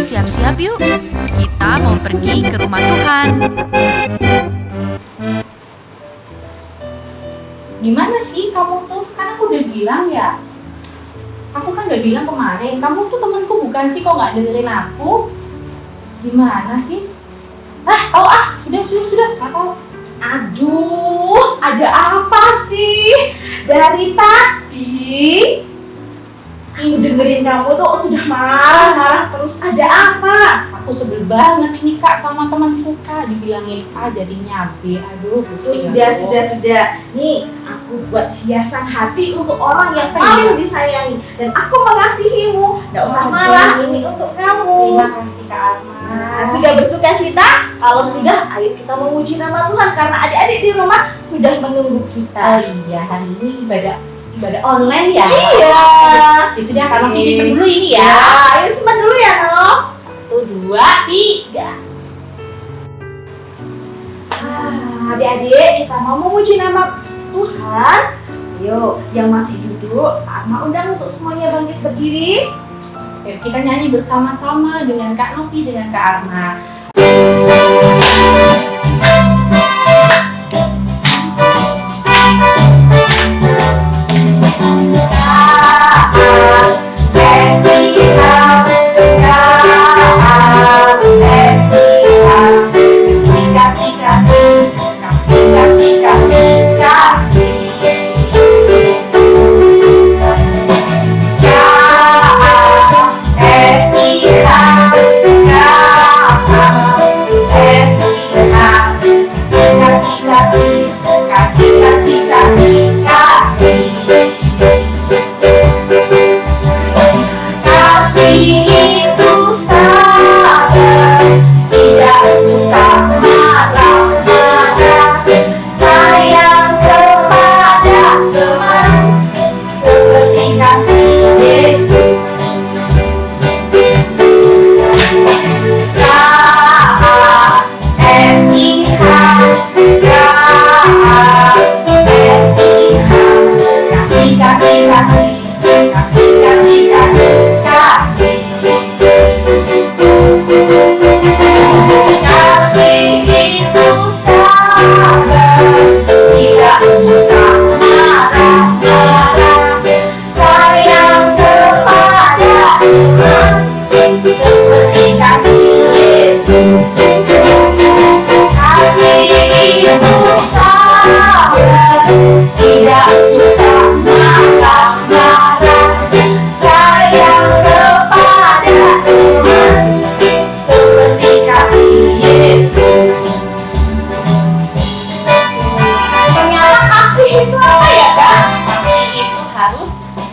siap-siap yuk. Kita mau pergi ke rumah Tuhan. Gimana sih kamu tuh? Kan aku udah bilang ya. Aku kan udah bilang kemarin, kamu tuh temanku bukan sih, kok nggak dengerin aku? Gimana sih? Sudah, nggak tahu. Aduh, ada apa sih? Dari tadi aku dengerin kamu tuh sudah marah-marah terus. Ada apa? Aku sebel banget nih Kak sama temanku Kak, dibilangin A jadinya B. Aduh, pusing aku. Sudah. Nih, aku buat hiasan hati untuk orang yang paling disayangi dan aku mengasihimu. Nggak usah marah, ini untuk kamu. Terima kasih Kak Arma. Nah, sudah bersuka cita? Kalau sudah, ayo kita memuji nama Tuhan karena adik-adik di rumah sudah menunggu Oh kita. iya, hari ini ibadah online ya? Iya. Ya sudah, karena simpen dulu ini ya. Ayo simpan dulu ya, No. 1, 2, 3. Adik-adik, kita mau memuji nama Tuhan. Ayo, yang masih duduk, Kak Arma undang untuk semuanya bangkit berdiri. Yuk kita nyanyi bersama-sama dengan Kak Novi, dengan Kak Arma.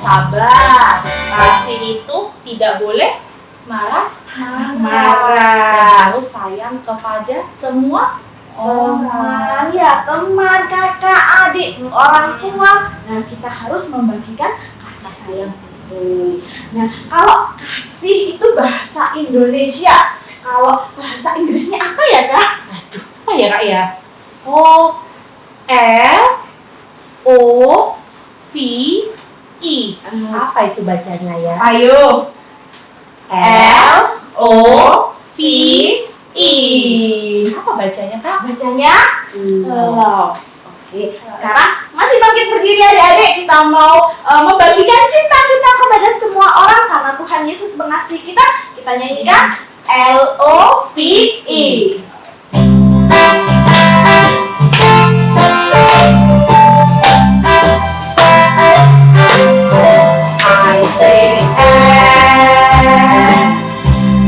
Sabar, kasih itu tidak boleh marah. Dan harus sayang kepada semua Teman, ya teman, kakak, adik, orang tua. Nah, kita harus membagikan kasih sayang itu. Nah, kalau kasih itu bahasa Indonesia. Kalau bahasa Inggrisnya apa ya, Kak? Aduh, apa ya Kak ya? LOVE. Apa itu bacanya ya? Ayo. LOVE. Apa bacanya Kak? Bacanya Love. love. Oke, sekarang masih bangkit berdiri adik-adik. Kita mau membagikan cinta kita kepada semua orang karena Tuhan Yesus mengasihi kita. Kita nyanyikan LOVE. I say L,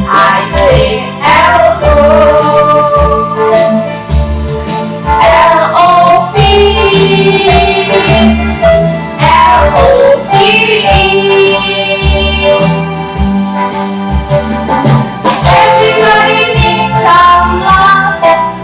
I say Everybody needs some love.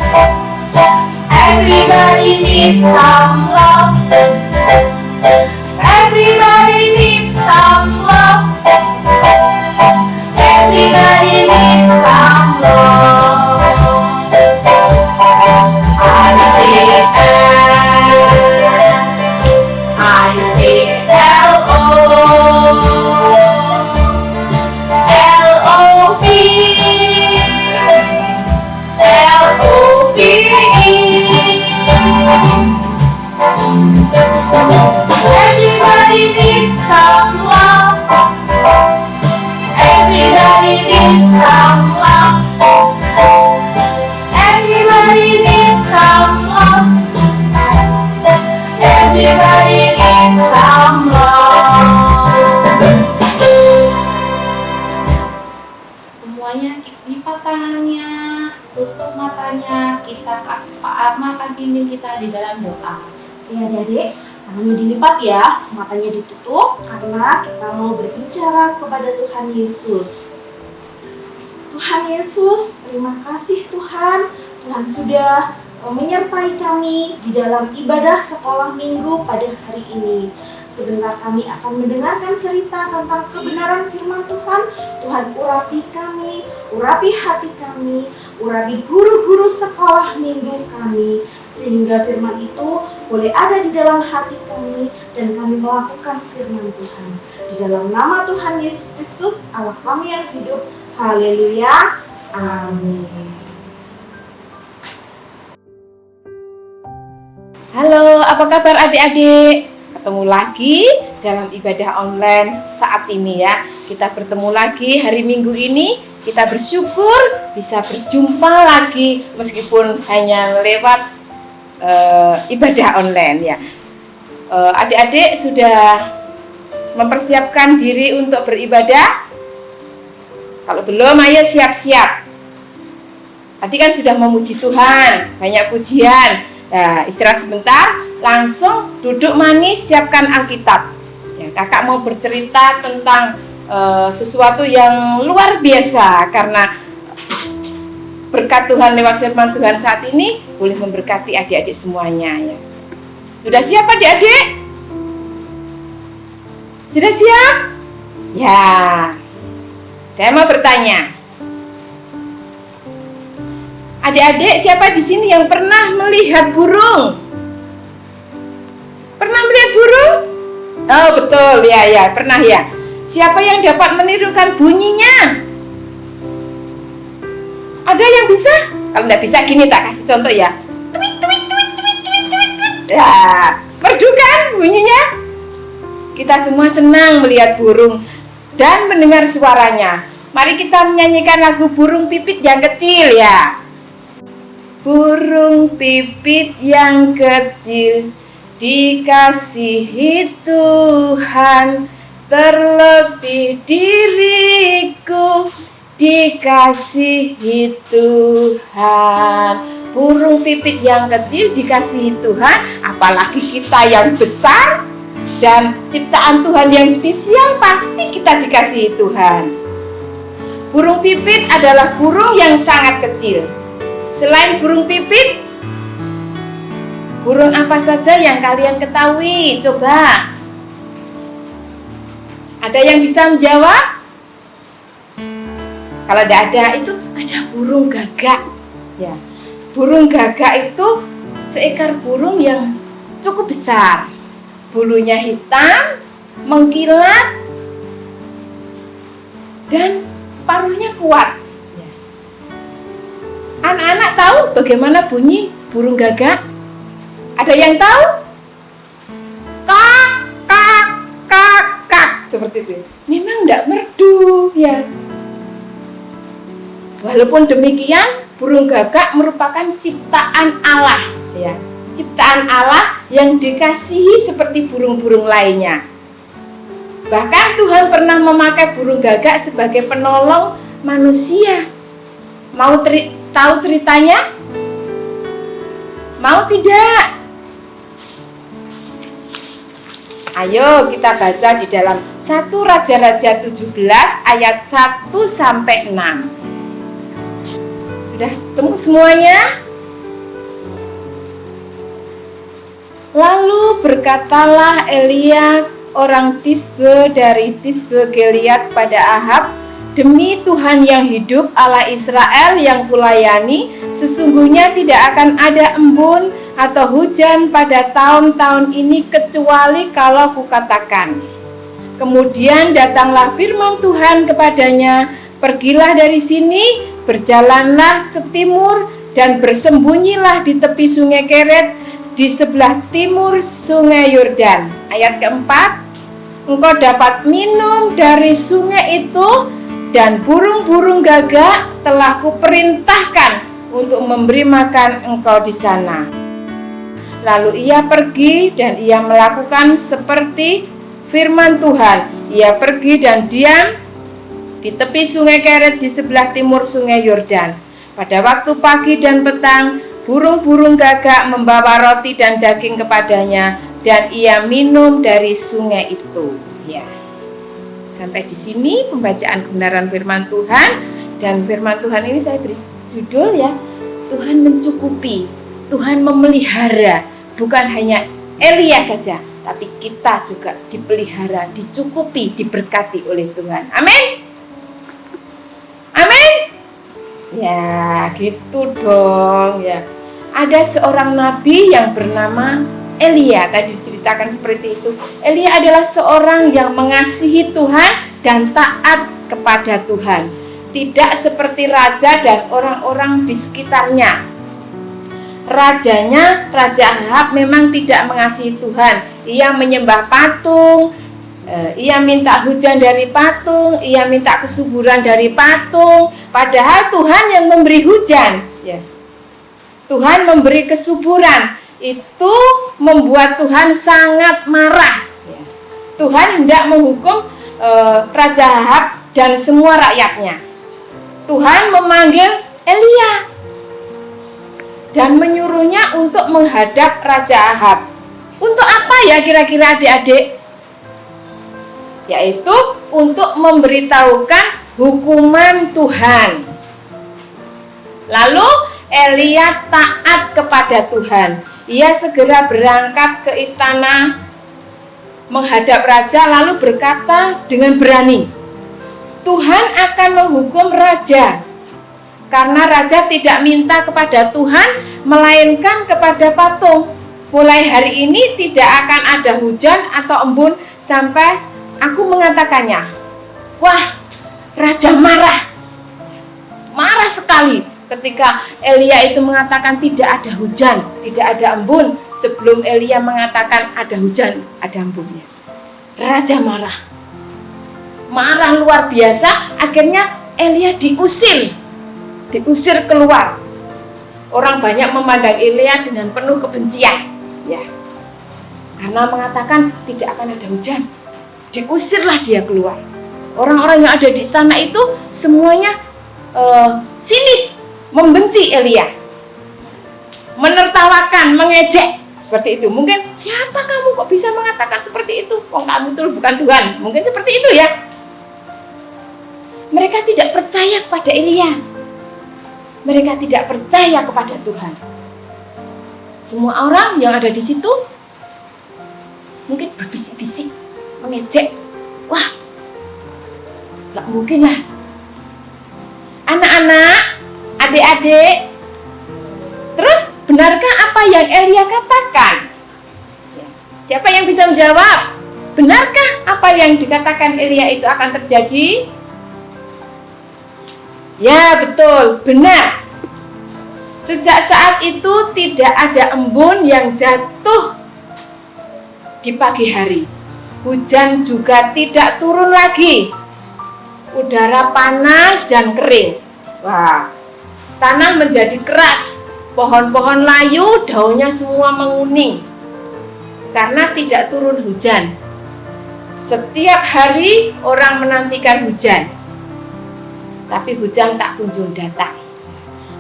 Tangannya dilipat ya, matanya ditutup karena kita mau berbicara kepada Tuhan Yesus. Tuhan Yesus, terima kasih Tuhan. Tuhan sudah menyertai kami di dalam ibadah sekolah minggu pada hari ini. Sebentar kami akan mendengarkan cerita tentang kebenaran firman Tuhan. Tuhan urapi kami, urapi hati kami, urapi guru-guru sekolah minggu kami, sehingga firman itu boleh ada di dalam hati kami dan kami melakukan firman Tuhan. Di dalam nama Tuhan Yesus Kristus, Allah kami yang hidup. Haleluya. Amin. Halo, apa kabar adik-adik? Ketemu lagi dalam ibadah online saat ini ya. Kita bertemu lagi hari Minggu ini. Kita bersyukur bisa berjumpa lagi meskipun hanya lewat ibadah online ya. Adik-adik sudah mempersiapkan diri untuk beribadah? Kalau belum, ayo siap-siap. Tadi kan sudah memuji Tuhan, banyak pujian. Nah, istirahat sebentar, langsung duduk manis, siapkan Alkitab. Ya, kakak mau bercerita tentang sesuatu yang luar biasa karena berkat Tuhan lewat firman Tuhan saat ini boleh memberkati adik-adik semuanya. Ya. Sudah siap adik-adik? Sudah siap? Ya, saya mau bertanya. Adik-adik, siapa di sini yang pernah melihat burung? Pernah melihat burung? Oh, betul, ya, pernah ya. Siapa yang dapat menirukan bunyinya? Ada yang bisa? Kalau tidak bisa, gini tak kasih contoh ya. Tweet, tweet, tweet, tweet, tweet, tweet, tweet. Ya, merdu kan bunyinya? Kita semua senang melihat burung dan mendengar suaranya. Mari kita menyanyikan lagu Burung Pipit yang kecil ya. Burung pipit yang kecil dikasihi Tuhan, terlebih diriku dikasihi Tuhan. Burung pipit yang kecil dikasihi Tuhan, apalagi kita yang besar dan ciptaan Tuhan yang spesial, pasti kita dikasihi Tuhan. Burung pipit adalah burung yang sangat kecil. Selain burung pipit, burung apa saja yang kalian ketahui? Coba. Ada yang bisa menjawab? Kalau tidak ada, itu ada burung gagak. Ya. Burung gagak itu seekor burung yang cukup besar. Bulunya hitam, mengkilat, dan paruhnya kuat. Anak-anak tahu bagaimana bunyi burung gagak? Ada yang tahu? Kak, kak, kak, kak, seperti itu. Memang tidak merdu, ya. Walaupun demikian, burung gagak merupakan ciptaan Allah, ya. Ciptaan Allah yang dikasihi seperti burung-burung lainnya. Bahkan Tuhan pernah memakai burung gagak sebagai penolong manusia. Mau tahu ceritanya? Mau tidak? Ayo kita baca di dalam 1 Raja-Raja 17 ayat 1 sampai 6. Sudah ketemu semuanya? Lalu berkatalah Elia orang Tisbe dari Tisbe Gilead pada Ahab, demi Tuhan yang hidup, Allah Israel yang kulayani, sesungguhnya tidak akan ada embun atau hujan pada tahun-tahun ini kecuali kalau kukatakan. Kemudian datanglah firman Tuhan kepadanya, pergilah dari sini, berjalanlah ke timur dan bersembunyilah di tepi sungai Keret di sebelah timur sungai Yordan. Ayat keempat, engkau dapat minum dari sungai itu, dan burung-burung gagak telah kuperintahkan untuk memberi makan engkau di sana. Lalu ia pergi dan ia melakukan seperti firman Tuhan. Ia pergi dan diam di tepi sungai Keret di sebelah timur sungai Yordan. Pada waktu pagi dan petang, burung-burung gagak membawa roti dan daging kepadanya, dan ia minum dari sungai itu. Ya. Sampai di sini pembacaan kebenaran firman Tuhan, dan firman Tuhan ini saya beri judul ya, Tuhan mencukupi, Tuhan memelihara, bukan hanya Elia saja, tapi kita juga dipelihara, dicukupi, diberkati oleh Tuhan. Amin. Amin. Ya, gitu dong ya. Ada seorang nabi yang bernama Elia, tadi diceritakan seperti itu. Elia adalah seorang yang mengasihi Tuhan dan taat kepada Tuhan. Tidak seperti raja dan orang-orang di sekitarnya. Rajanya, Raja Ahab memang tidak mengasihi Tuhan. Ia menyembah patung, ia minta hujan dari patung, ia minta kesuburan dari patung. Padahal Tuhan yang memberi hujan. Ya. Tuhan memberi kesuburan. Itu membuat Tuhan sangat marah. Tuhan hendak menghukum Raja Ahab dan semua rakyatnya. Tuhan memanggil Elia dan menyuruhnya untuk menghadap Raja Ahab. Untuk apa ya kira-kira adik-adik? Yaitu untuk memberitahukan hukuman Tuhan. Lalu Elia taat kepada Tuhan. Ia segera berangkat ke istana menghadap raja lalu berkata dengan berani, Tuhan akan menghukum raja karena raja tidak minta kepada Tuhan melainkan kepada patung. Mulai hari ini tidak akan ada hujan atau embun sampai aku mengatakannya. Wah, raja marah sekali ketika Elia itu mengatakan tidak ada hujan, tidak ada embun, sebelum Elia mengatakan ada hujan, ada embunnya. Raja marah luar biasa. Akhirnya Elia diusir keluar. Orang banyak memandang Elia dengan penuh kebencian, ya, karena mengatakan tidak akan ada hujan. Diusirlah dia keluar. Orang-orang yang ada di istana itu semuanya sinis, membenci Elia, menertawakan, mengejek, seperti itu. Mungkin siapa kamu kok bisa mengatakan seperti itu? Wong kamu itu bukan Tuhan. Mungkin seperti itu ya. Mereka tidak percaya kepada Elia. Mereka tidak percaya kepada Tuhan. Semua orang yang ada di situ mungkin berbisik-bisik, mengejek. Wah, gak mungkin lah. Anak-anak, adik-adik, terus benarkah apa yang Elia katakan? Siapa yang bisa menjawab? Benarkah apa yang dikatakan Elia itu akan terjadi? Ya, betul, benar. Sejak saat itu tidak ada embun yang jatuh di pagi hari. Hujan juga tidak turun lagi. Udara panas dan kering. Wah, tanah menjadi keras. Pohon-pohon layu, daunnya semua menguning karena tidak turun hujan. Setiap hari orang menantikan hujan, tapi hujan tak kunjung datang.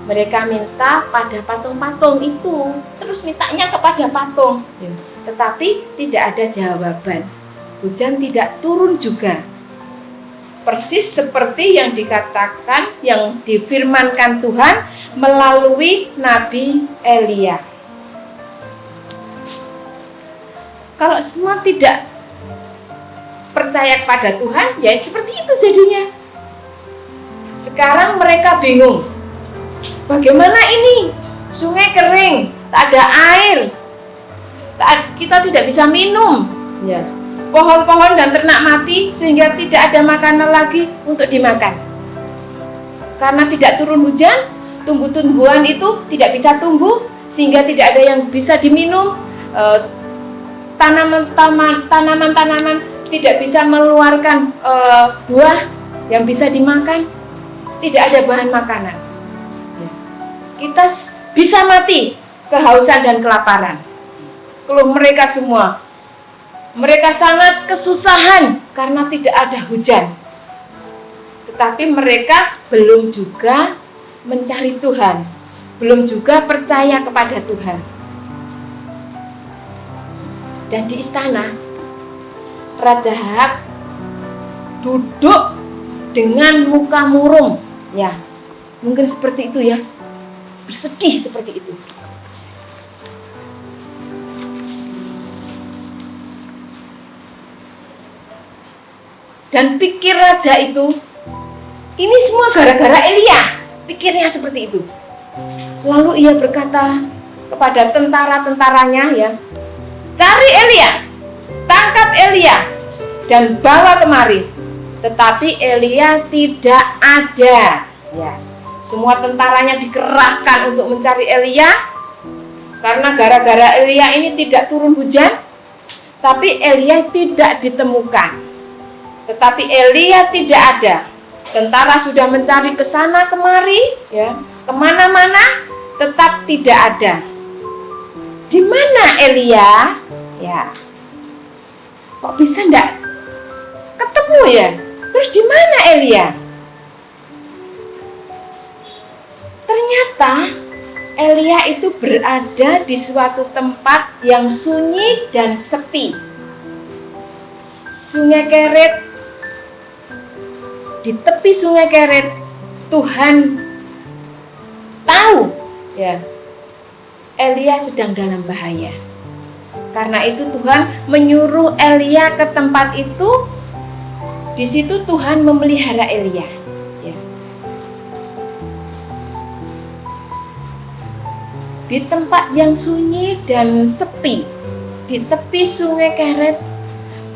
Mereka minta pada patung-patung itu, terus mintanya kepada patung, tetapi tidak ada jawaban. Hujan tidak turun juga. Persis seperti yang dikatakan, yang difirmankan Tuhan melalui Nabi Elia. Kalau semua tidak percaya kepada Tuhan, ya seperti itu jadinya. Sekarang mereka bingung. Bagaimana ini? Sungai kering, tak ada air. Kita tidak bisa minum. Ya. Pohon-pohon dan ternak mati sehingga tidak ada makanan lagi untuk dimakan. Karena tidak turun hujan, tumbuh-tumbuhan itu tidak bisa tumbuh sehingga tidak ada yang bisa diminum. Tanaman-tanaman tidak bisa mengeluarkan buah yang bisa dimakan. Tidak ada bahan makanan. Kita bisa mati kehausan dan kelaparan. Keluh mereka semua. Mereka sangat kesusahan karena tidak ada hujan. Tetapi mereka belum juga mencari Tuhan, belum juga percaya kepada Tuhan. Dan di istana, Raja Ahab duduk dengan muka murung, ya, mungkin seperti itu ya, bersedih seperti itu. Dan pikir raja itu, ini semua gara-gara Elia, pikirnya seperti itu. Lalu ia berkata kepada tentara-tentaranya, ya, cari Elia, tangkap Elia, dan bawa kemari. Tetapi Elia tidak ada. Ya, semua tentaranya dikerahkan untuk mencari Elia, karena gara-gara Elia ini tidak turun hujan, tapi Elia tidak ditemukan. Tetapi Elia tidak ada. Tentara sudah mencari ke sana kemari, ya, kemana-mana, tetap tidak ada. Di mana Elia? Ya, kok bisa enggak ketemu ya? Terus di mana Elia? Ternyata Elia itu berada di suatu tempat yang sunyi dan sepi. Sungai Keret, di tepi Sungai Keret, Tuhan tahu, ya, Elia sedang dalam bahaya. Karena itu Tuhan menyuruh Elia ke tempat itu. Di situ Tuhan memelihara Elia. Ya. Di tempat yang sunyi dan sepi, di tepi Sungai Keret,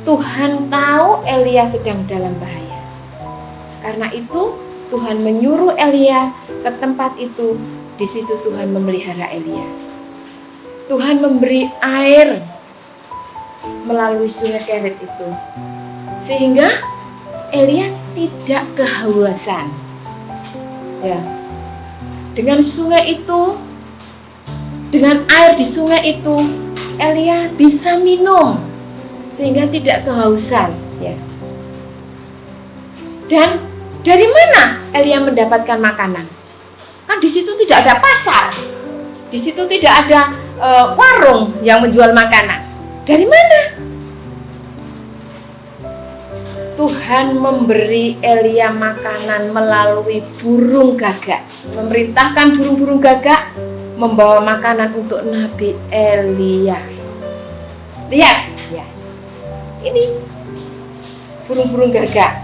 Tuhan tahu Elia sedang dalam bahaya. Karena itu Tuhan menyuruh Elia ke tempat itu. Di situ Tuhan memelihara Elia. Tuhan memberi air melalui Sungai Keret itu, sehingga Elia tidak kehausan. Ya. Dengan sungai itu, dengan air di sungai itu, Elia bisa minum sehingga tidak kehausan. Ya. Dan dari mana Elia mendapatkan makanan? Kan di situ tidak ada pasar, di situ tidak ada warung yang menjual makanan. Dari mana? Tuhan memberi Elia makanan melalui burung gagak. Memerintahkan burung-burung gagak membawa makanan untuk Nabi Elia. Lihat, ya. Ini burung-burung gagak.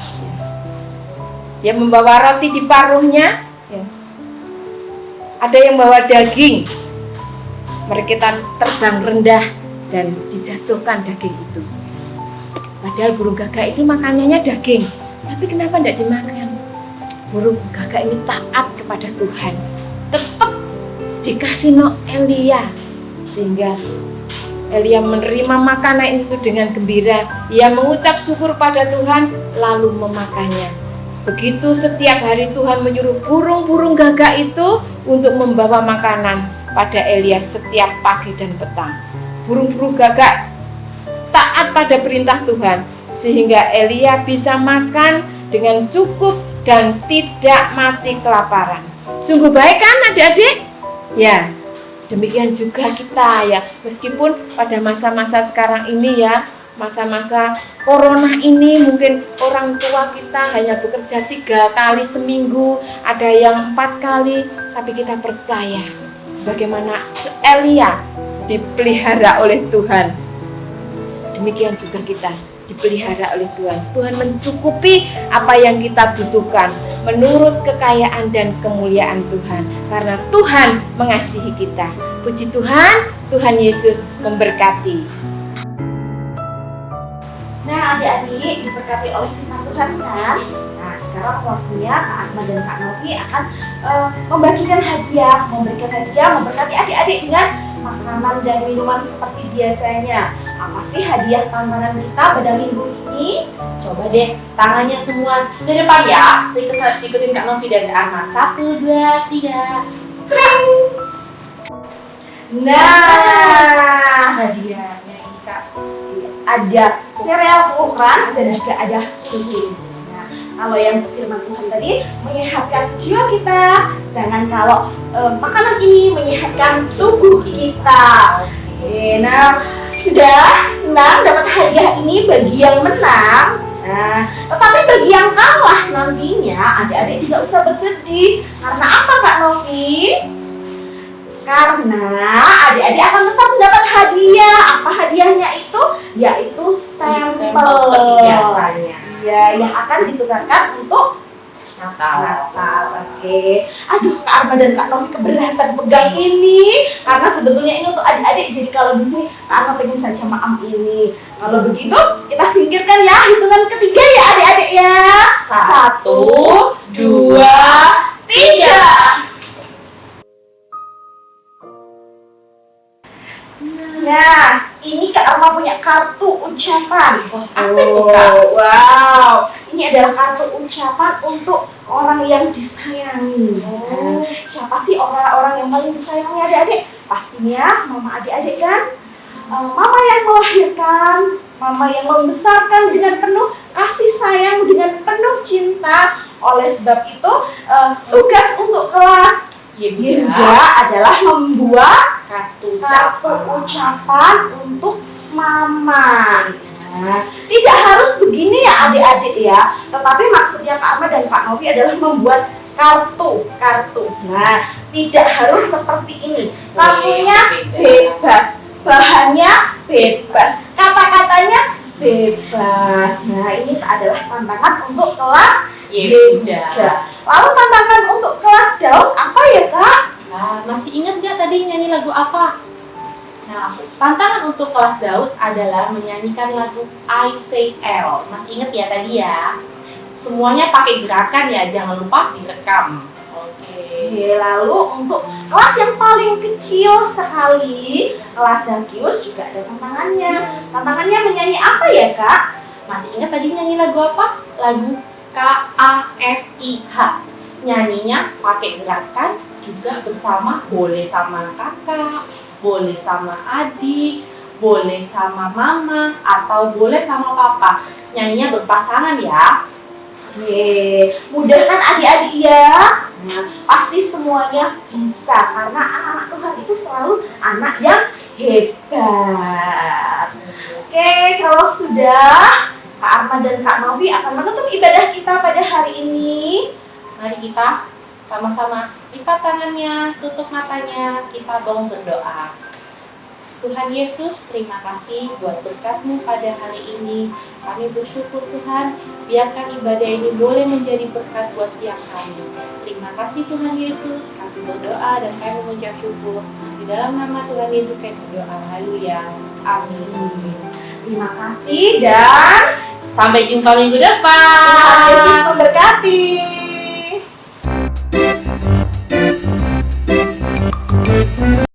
Dia membawa roti di paruhnya, ya. Ada yang bawa daging. Mereka terbang rendah dan dijatuhkan daging itu. Padahal burung gagak itu makanannya daging, tapi kenapa tidak dimakan? Burung gagak ini taat kepada Tuhan, tetap dikasih Elia, sehingga Elia menerima makanan itu dengan gembira. Ia mengucap syukur pada Tuhan, lalu memakannya. Begitu setiap hari Tuhan menyuruh burung-burung gagak itu untuk membawa makanan pada Elia setiap pagi dan petang. Burung-burung gagak taat pada perintah Tuhan, sehingga Elia bisa makan dengan cukup dan tidak mati kelaparan. Sungguh baik kan adik-adik? Ya, demikian juga kita ya. Meskipun pada masa-masa sekarang ini ya, masa-masa corona ini, mungkin orang tua kita hanya bekerja 3 kali seminggu, ada yang 4 kali, tapi kita percaya sebagaimana Elia dipelihara oleh Tuhan, demikian juga kita dipelihara oleh Tuhan. Tuhan mencukupi apa yang kita butuhkan menurut kekayaan dan kemuliaan Tuhan, karena Tuhan mengasihi kita. Puji Tuhan, Tuhan Yesus memberkati. Nah, adik-adik diberkati oleh firman Tuhan kan? Nah, sekarang waktunya Kak Atma dan Kak Novi akan membagikan hadiah, memberikan hadiah, memberkati adik-adik dengan makanan dan minuman seperti biasanya. Apa sih hadiah tantangan kita pada minggu ini? Coba deh, tangannya semua ke depan ya. Saya ikutin Kak Novi dan Kak Arma. 1, 2, 3. Tring! Nah, Hadiahnya ini Kak. ada sereal Crunch dan juga ada susu. Nah, kalau yang firman Tuhan tadi menyehatkan jiwa kita, sedangkan kalau makanan ini menyehatkan tubuh kita. Oke, nah sudah senang dapat hadiah ini bagi yang menang. Nah, tetapi bagi yang kalah nantinya adik-adik tidak usah bersedih. Karena apa Kak Novi? Karena adik-adik akan tetap mendapat hadiah. Apa hadiahnya itu? Yaitu stempel. Seperti biasanya. Iya, yang akan ditukarkan untuk Natal. Oke. Aduh, Kak Arma dan Kak Novi keberatan pegang ini karena sebetulnya ini untuk adik-adik. Jadi kalau di sini Kak Arma pengen saja maam ini. Kalau begitu kita singkirkan ya hitungan ketiga ya adik-adik ya. 1, 2, 3. Nah, ini Kak Arma punya kartu ucapan. Apa itu, Kak? Wow, ini adalah kartu ucapan untuk orang yang disayangi. Nah, siapa sih orang-orang yang paling disayangi adik-adik? Pastinya mama adik-adik kan? Mama yang melahirkan, mama yang membesarkan dengan penuh kasih sayang, dengan penuh cinta. Oleh sebab itu, tugas untuk kelas Yirga adalah membuat Kartu ucapan untuk mama. Nah, tidak harus begini ya adik-adik ya. Tetapi maksudnya Kak Arma dan Kak Novi adalah membuat kartu. Nah, tidak harus seperti ini. Kartunya bebas, bahannya bebas, kata-katanya bebas. Nah, ini adalah tantangan untuk kelas Yirga. Lalu tantangan untuk kelas Daud apa ya Kak? Nah, masih ingat nggak tadi nyanyi lagu apa? Nah, tantangan untuk kelas Daud adalah menyanyikan lagu I Say L. Masih ingat ya tadi ya? Semuanya pakai gerakan ya, jangan lupa direkam. Oke. Lalu untuk kelas yang paling kecil sekali, kelas Zakius juga ada tantangannya. Tantangannya menyanyi apa ya Kak? Masih ingat tadi nyanyi lagu apa? Lagu KAFIH. Nyanyinya pakai gerakan juga bersama, boleh sama kakak, boleh sama adik, boleh sama mama, atau boleh sama papa. Nyanyinya berpasangan ya. Mudah kan adik-adik ya? Nah, pasti semuanya bisa karena anak-anak Tuhan itu selalu anak yang hebat. Oke, kalau sudah, Kak Arma dan Kak Novi akan menutup ibadah kita pada hari ini. Mari kita sama-sama lipat tangannya, tutup matanya, kita mau berdoa. Tuhan Yesus, terima kasih buat berkat-Mu pada hari ini. Kami bersyukur Tuhan, biarkan ibadah ini boleh menjadi berkat buat setiap kami. Terima kasih Tuhan Yesus, kami berdoa dan kami mengucap syukur. Di dalam nama Tuhan Yesus kami berdoa, haleluya, amin. Terima kasih dan Sampai jumpa minggu depan. Tuhan Yesus memberkati.